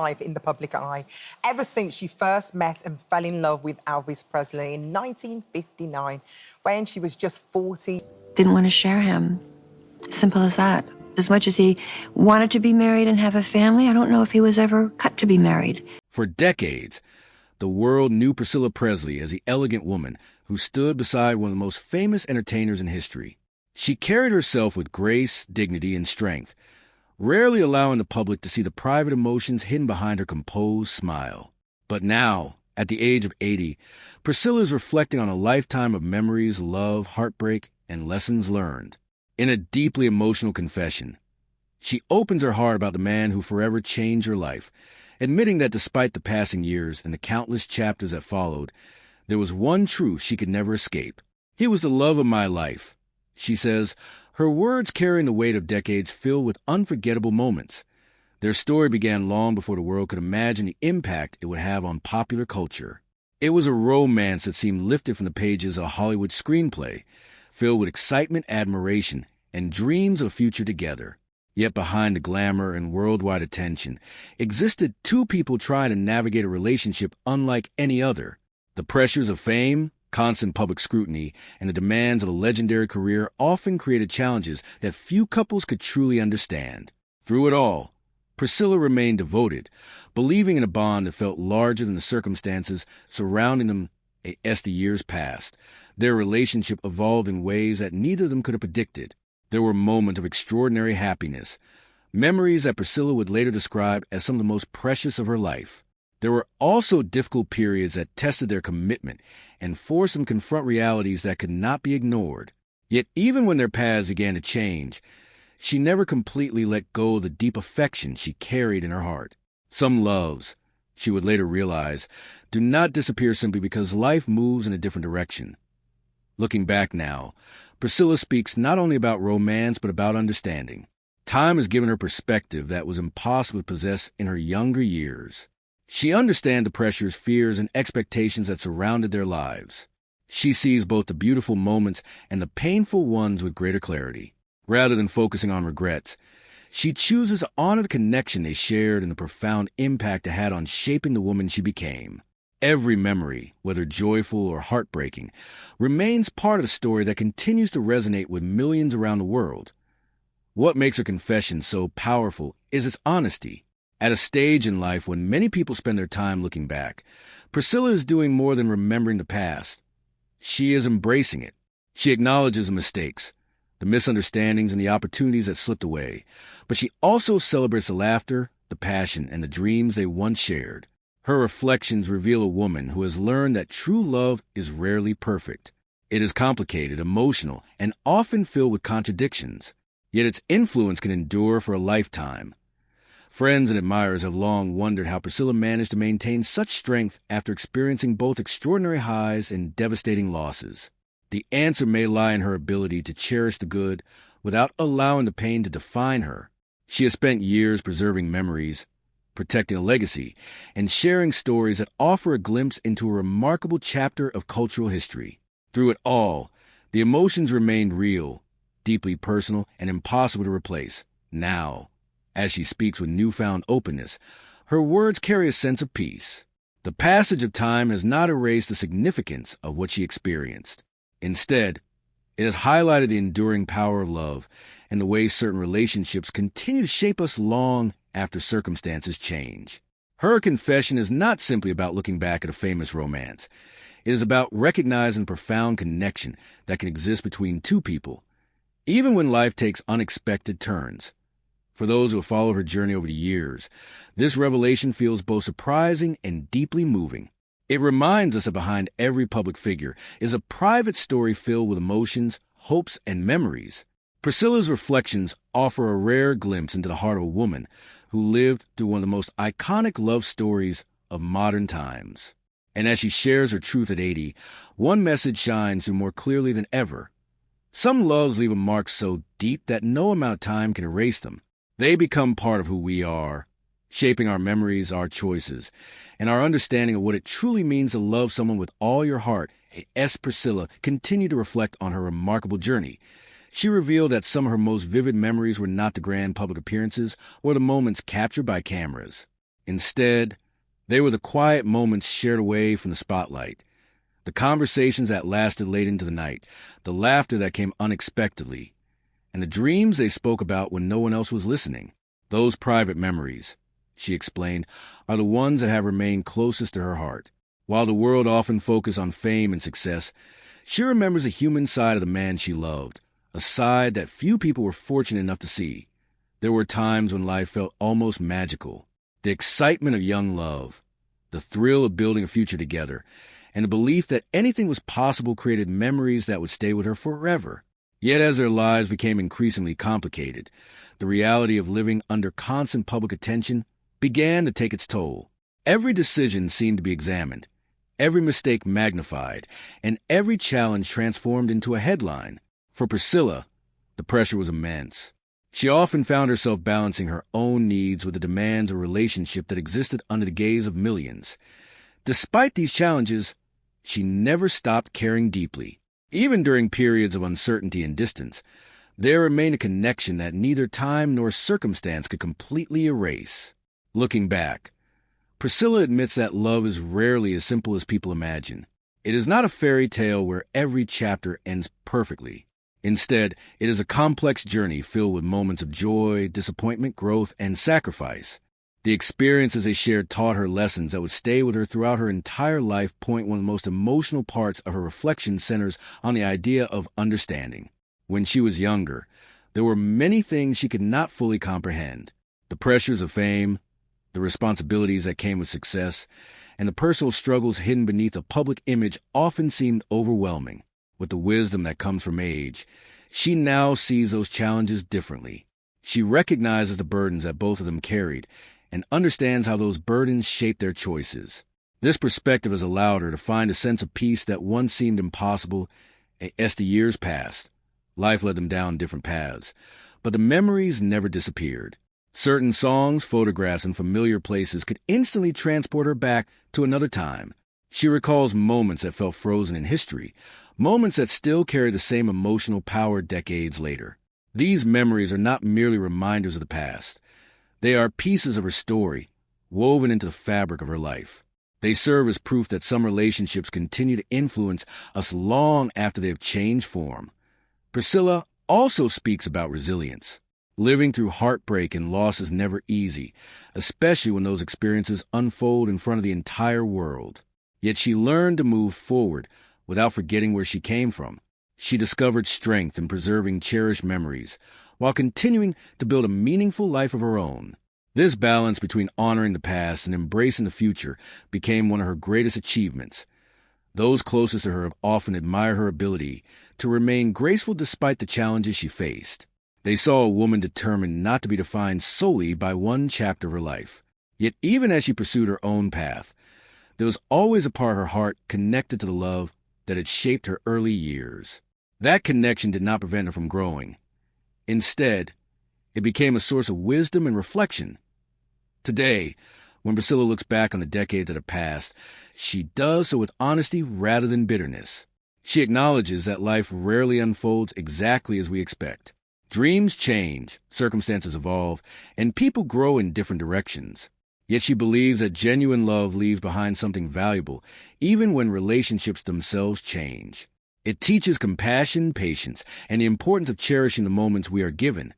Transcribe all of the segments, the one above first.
life in the public eye ever since she first met and fell in love with Elvis Presley in 1959 when she was just 40. Didn't want to share him. Simple as that. As much as he wanted to be married and have a family, I don't know if he was ever cut to be married. For decades, the world knew Priscilla Presley as the elegant woman who stood beside one of the most famous entertainers in history. She carried herself with grace, dignity, and strength, rarely allowing the public to see the private emotions hidden behind her composed smile. But now, at the age of 80, Priscilla is reflecting on a lifetime of memories, love, heartbreak, and lessons learned. In a deeply emotional confession, she opens her heart about the man who forever changed her life, admitting that despite the passing years and the countless chapters that followed, there was one truth she could never escape. He was the love of my life. She says, her words carrying the weight of decades filled with unforgettable moments. Their story began long before the world could imagine the impact it would have on popular culture. It was a romance that seemed lifted from the pages of a Hollywood screenplay, filled with excitement, admiration, and dreams of a future together. Yet behind the glamour and worldwide attention existed two people trying to navigate a relationship unlike any other. The pressures of fame, constant public scrutiny, and the demands of a legendary career often created challenges that few couples could truly understand. Through it all, Priscilla remained devoted, believing in a bond that felt larger than the circumstances surrounding them as the years passed. Their relationship evolved in ways that neither of them could have predicted. There were moments of extraordinary happiness, memories that Priscilla would later describe as some of the most precious of her life. There were also difficult periods that tested their commitment and forced them to confront realities that could not be ignored. Yet even when their paths began to change, she never completely let go of the deep affection she carried in her heart. Some loves, she would later realize, do not disappear simply because life moves in a different direction. Looking back now, Priscilla speaks not only about romance but about understanding. Time has given her perspective that was impossible to possess in her younger years. She understands the pressures, fears, and expectations that surrounded their lives. She sees both the beautiful moments and the painful ones with greater clarity. Rather than focusing on regrets, she chooses to honor the connection they shared and the profound impact it had on shaping the woman she became. Every memory, whether joyful or heartbreaking, remains part of the story that continues to resonate with millions around the world. What makes her confession so powerful is its honesty. At a stage in life when many people spend their time looking back, Priscilla is doing more than remembering the past. She is embracing it. She acknowledges the mistakes, the misunderstandings, and the opportunities that slipped away, but she also celebrates the laughter, the passion, and the dreams they once shared. Her reflections reveal a woman who has learned that true love is rarely perfect. It is complicated, emotional, and often filled with contradictions, yet its influence can endure for a lifetime. Friends and admirers have long wondered how Priscilla managed to maintain such strength after experiencing both extraordinary highs and devastating losses. The answer may lie in her ability to cherish the good without allowing the pain to define her. She has spent years preserving memories, protecting a legacy, and sharing stories that offer a glimpse into a remarkable chapter of cultural history. Through it all, the emotions remained real, deeply personal, and impossible to replace. Now, as she speaks with newfound openness, her words carry a sense of peace. The passage of time has not erased the significance of what she experienced. Instead, it has highlighted the enduring power of love and the way certain relationships continue to shape us long after circumstances change. Her confession is not simply about looking back at a famous romance. It is about recognizing the profound connection that can exist between two people, even when life takes unexpected turns. For those who have followed her journey over the years, this revelation feels both surprising and deeply moving. It reminds us that behind every public figure is a private story filled with emotions, hopes, and memories. Priscilla's reflections offer a rare glimpse into the heart of a woman who lived through one of the most iconic love stories of modern times. And as she shares her truth at 80, one message shines through more clearly than ever. Some loves leave a mark so deep that no amount of time can erase them. They become part of who we are, shaping our memories, our choices, and our understanding of what it truly means to love someone with all your heart. As Priscilla continued to reflect on her remarkable journey, she revealed that some of her most vivid memories were not the grand public appearances or the moments captured by cameras. Instead, they were the quiet moments shared away from the spotlight, the conversations that lasted late into the night, the laughter that came unexpectedly, and the dreams they spoke about when no one else was listening. Those private memories, she explained, are the ones that have remained closest to her heart. While the world often focused on fame and success, she remembers a human side of the man she loved, a side that few people were fortunate enough to see. There were times when life felt almost magical. The excitement of young love, the thrill of building a future together, and the belief that anything was possible created memories that would stay with her forever. Yet as their lives became increasingly complicated, the reality of living under constant public attention began to take its toll. Every decision seemed to be examined, every mistake magnified, and every challenge transformed into a headline. For Priscilla, the pressure was immense. She often found herself balancing her own needs with the demands of a relationship that existed under the gaze of millions. Despite these challenges, she never stopped caring deeply. Even during periods of uncertainty and distance, there remained a connection that neither time nor circumstance could completely erase. Looking back, Priscilla admits that love is rarely as simple as people imagine. It is not a fairy tale where every chapter ends perfectly. Instead, it is a complex journey filled with moments of joy, disappointment, growth, and sacrifice. The experiences they shared taught her lessons that would stay with her throughout her entire life. One of the most emotional parts of her reflection centers on the idea of understanding. When she was younger, there were many things she could not fully comprehend. The pressures of fame, the responsibilities that came with success, and the personal struggles hidden beneath a public image often seemed overwhelming. With the wisdom that comes from age, she now sees those challenges differently. She recognizes the burdens that both of them carried and understands how those burdens shaped their choices. This perspective has allowed her to find a sense of peace that once seemed impossible. As the years passed, life led them down different paths, but the memories never disappeared. Certain songs, photographs, and familiar places could instantly transport her back to another time. She recalls moments that felt frozen in history, moments that still carry the same emotional power decades later. These memories are not merely reminders of the past. They are pieces of her story, woven into the fabric of her life. They serve as proof that some relationships continue to influence us long after they have changed form. Priscilla also speaks about resilience. Living through heartbreak and loss is never easy, especially when those experiences unfold in front of the entire world. Yet she learned to move forward without forgetting where she came from. She discovered strength in preserving cherished memories, while continuing to build a meaningful life of her own. This balance between honoring the past and embracing the future became one of her greatest achievements. Those closest to her often admire her ability to remain graceful despite the challenges she faced. They saw a woman determined not to be defined solely by one chapter of her life. Yet even as she pursued her own path, there was always a part of her heart connected to the love that had shaped her early years. That connection did not prevent her from growing. Instead, it became a source of wisdom and reflection. Today, when Priscilla looks back on the decades that have passed, she does so with honesty rather than bitterness. She acknowledges that life rarely unfolds exactly as we expect. Dreams change, circumstances evolve, and people grow in different directions. Yet she believes that genuine love leaves behind something valuable, even when relationships themselves change. It teaches compassion, patience, and the importance of cherishing the moments we are given.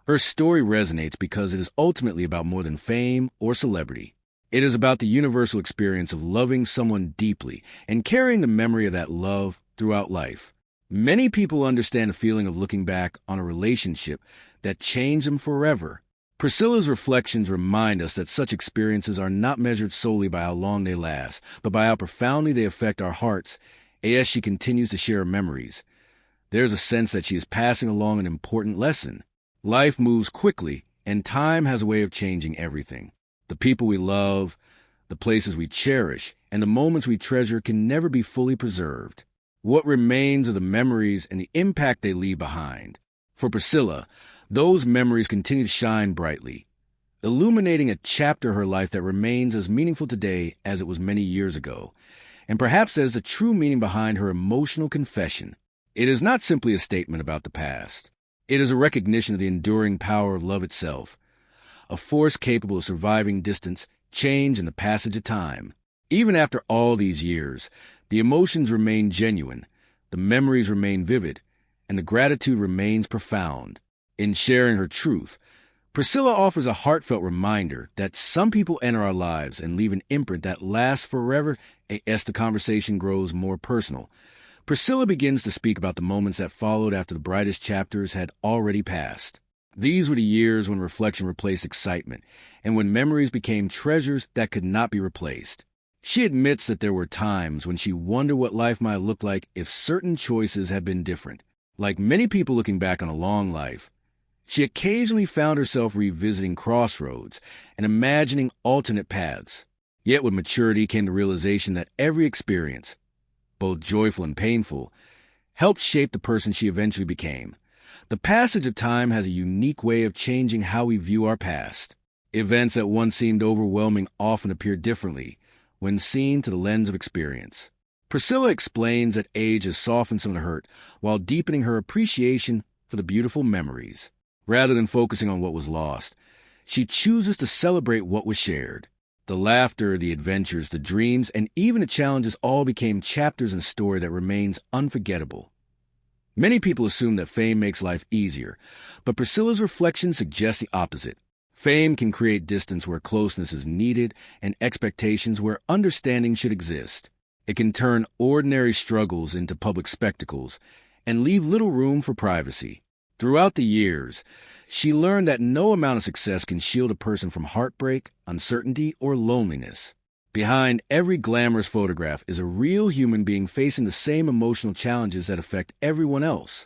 Her story resonates because it is ultimately about more than fame or celebrity. It is about the universal experience of loving someone deeply and carrying the memory of that love throughout life. Many people understand the feeling of looking back on a relationship that changed them forever. Priscilla's reflections remind us that such experiences are not measured solely by how long they last, but by how profoundly they affect our hearts. As she continues to share her memories, there's a sense that she is passing along an important lesson. Life moves quickly, and time has a way of changing everything. The people we love, the places we cherish, and the moments we treasure can never be fully preserved. What remains are the memories and the impact they leave behind. For Priscilla, those memories continue to shine brightly, illuminating a chapter of her life that remains as meaningful today as it was many years ago. And perhaps there's the true meaning behind her emotional confession. It is not simply a statement about the past. It is a recognition of the enduring power of love itself, a force capable of surviving distance, change, and the passage of time. Even after all these years, the emotions remain genuine, the memories remain vivid, and the gratitude remains profound. In sharing her truth, Priscilla offers a heartfelt reminder that some people enter our lives and leave an imprint that lasts forever as the conversation grows more personal. Priscilla begins to speak about the moments that followed after the brightest chapters had already passed. These were the years when reflection replaced excitement, and when memories became treasures that could not be replaced. She admits that there were times when she wondered what life might look like if certain choices had been different. Like many people looking back on a long life, she occasionally found herself revisiting crossroads and imagining alternate paths. Yet with maturity came the realization that every experience, both joyful and painful, helped shape the person she eventually became. The passage of time has a unique way of changing how we view our past. Events that once seemed overwhelming often appear differently when seen through the lens of experience. Priscilla explains that age has softened some of the hurt while deepening her appreciation for the beautiful memories. Rather than focusing on what was lost, she chooses to celebrate what was shared. The laughter, the adventures, the dreams, and even the challenges all became chapters in a story that remains unforgettable. Many people assume that fame makes life easier, but Priscilla's reflection suggests the opposite. Fame can create distance where closeness is needed and expectations where understanding should exist. It can turn ordinary struggles into public spectacles and leave little room for privacy. Throughout the years, she learned that no amount of success can shield a person from heartbreak, uncertainty, or loneliness. Behind every glamorous photograph is a real human being facing the same emotional challenges that affect everyone else.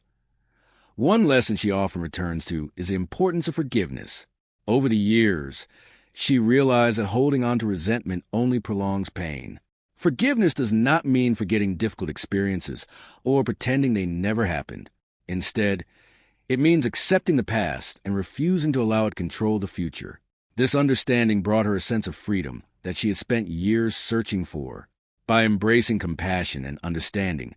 One lesson she often returns to is the importance of forgiveness. Over the years, she realized that holding on to resentment only prolongs pain. Forgiveness does not mean forgetting difficult experiences or pretending they never happened. Instead, it means accepting the past and refusing to allow it to control the future. This understanding brought her a sense of freedom that she had spent years searching for. By embracing compassion and understanding,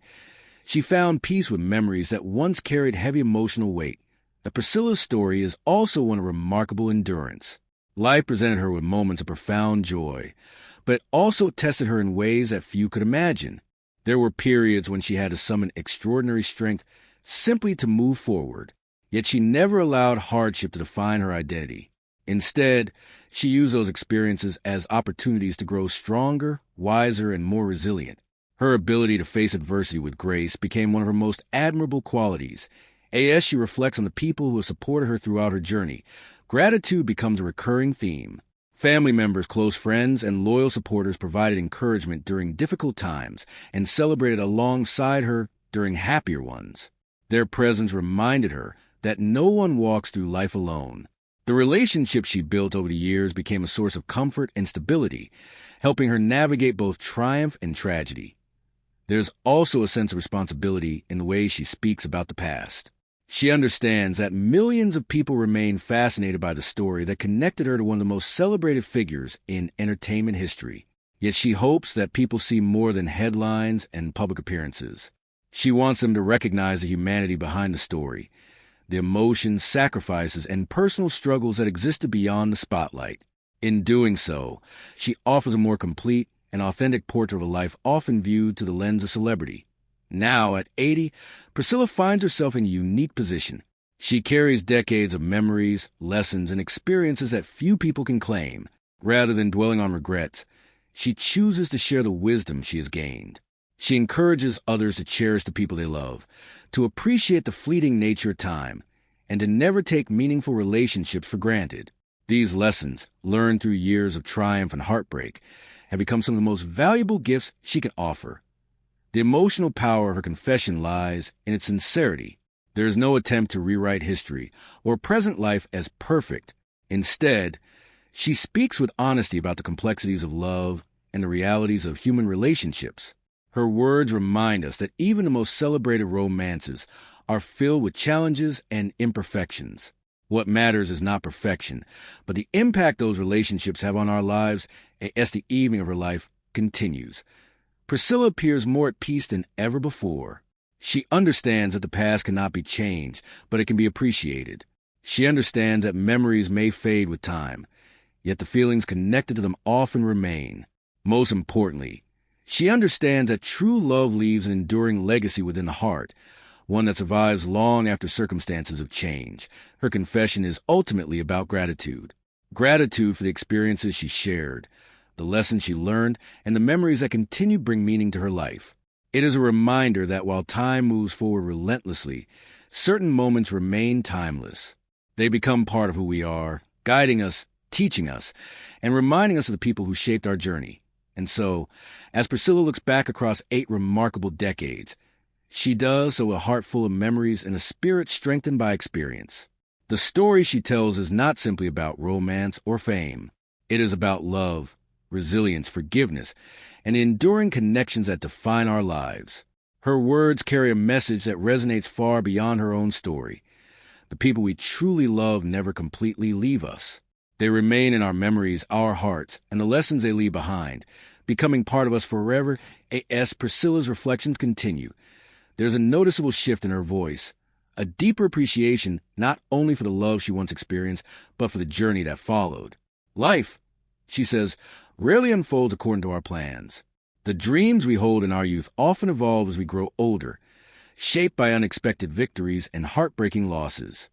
she found peace with memories that once carried heavy emotional weight. The Priscilla's story is also one of remarkable endurance. Life presented her with moments of profound joy, but it also tested her in ways that few could imagine. There were periods when she had to summon extraordinary strength simply to move forward. Yet she never allowed hardship to define her identity. Instead, she used those experiences as opportunities to grow stronger, wiser, and more resilient. Her ability to face adversity with grace became one of her most admirable qualities. As she reflects on the people who have supported her throughout her journey, gratitude becomes a recurring theme. Family members, close friends, and loyal supporters provided encouragement during difficult times and celebrated alongside her during happier ones. Their presence reminded her that no one walks through life alone. The relationships she built over the years became a source of comfort and stability, helping her navigate both triumph and tragedy. There's also a sense of responsibility in the way she speaks about the past. She understands that millions of people remain fascinated by the story that connected her to one of the most celebrated figures in entertainment history. Yet she hopes that people see more than headlines and public appearances. She wants them to recognize the humanity behind the story, the emotions, sacrifices, and personal struggles that existed beyond the spotlight. In doing so, she offers a more complete and authentic portrait of a life often viewed through the lens of celebrity. Now, at 80, Priscilla finds herself in a unique position. She carries decades of memories, lessons, and experiences that few people can claim. Rather than dwelling on regrets, she chooses to share the wisdom she has gained. She encourages others to cherish the people they love, to appreciate the fleeting nature of time, and to never take meaningful relationships for granted. These lessons, learned through years of triumph and heartbreak, have become some of the most valuable gifts she can offer. The emotional power of her confession lies in its sincerity. There is no attempt to rewrite history or present life as perfect. Instead, she speaks with honesty about the complexities of love and the realities of human relationships. Her words remind us that even the most celebrated romances are filled with challenges and imperfections. What matters is not perfection, but the impact those relationships have on our lives as the evening of her life continues. Priscilla appears more at peace than ever before. She understands that the past cannot be changed, but it can be appreciated. She understands that memories may fade with time, yet the feelings connected to them often remain. Most importantly, she understands that true love leaves an enduring legacy within the heart, one that survives long after circumstances have changed. Her confession is ultimately about gratitude. Gratitude for the experiences she shared, the lessons she learned, and the memories that continue to bring meaning to her life. It is a reminder that while time moves forward relentlessly, certain moments remain timeless. They become part of who we are, guiding us, teaching us, and reminding us of the people who shaped our journey. And so, as Priscilla looks back across 8 remarkable decades, she does so with a heart full of memories and a spirit strengthened by experience. The story she tells is not simply about romance or fame. It is about love, resilience, forgiveness, and the enduring connections that define our lives. Her words carry a message that resonates far beyond her own story. The people we truly love never completely leave us. They remain in our memories, our hearts, and the lessons they leave behind, becoming part of us forever. As Priscilla's reflections continue, there's a noticeable shift in her voice, a deeper appreciation not only for the love she once experienced, but for the journey that followed. Life, she says, rarely unfolds according to our plans. The dreams we hold in our youth often evolve as we grow older, shaped by unexpected victories and heartbreaking losses.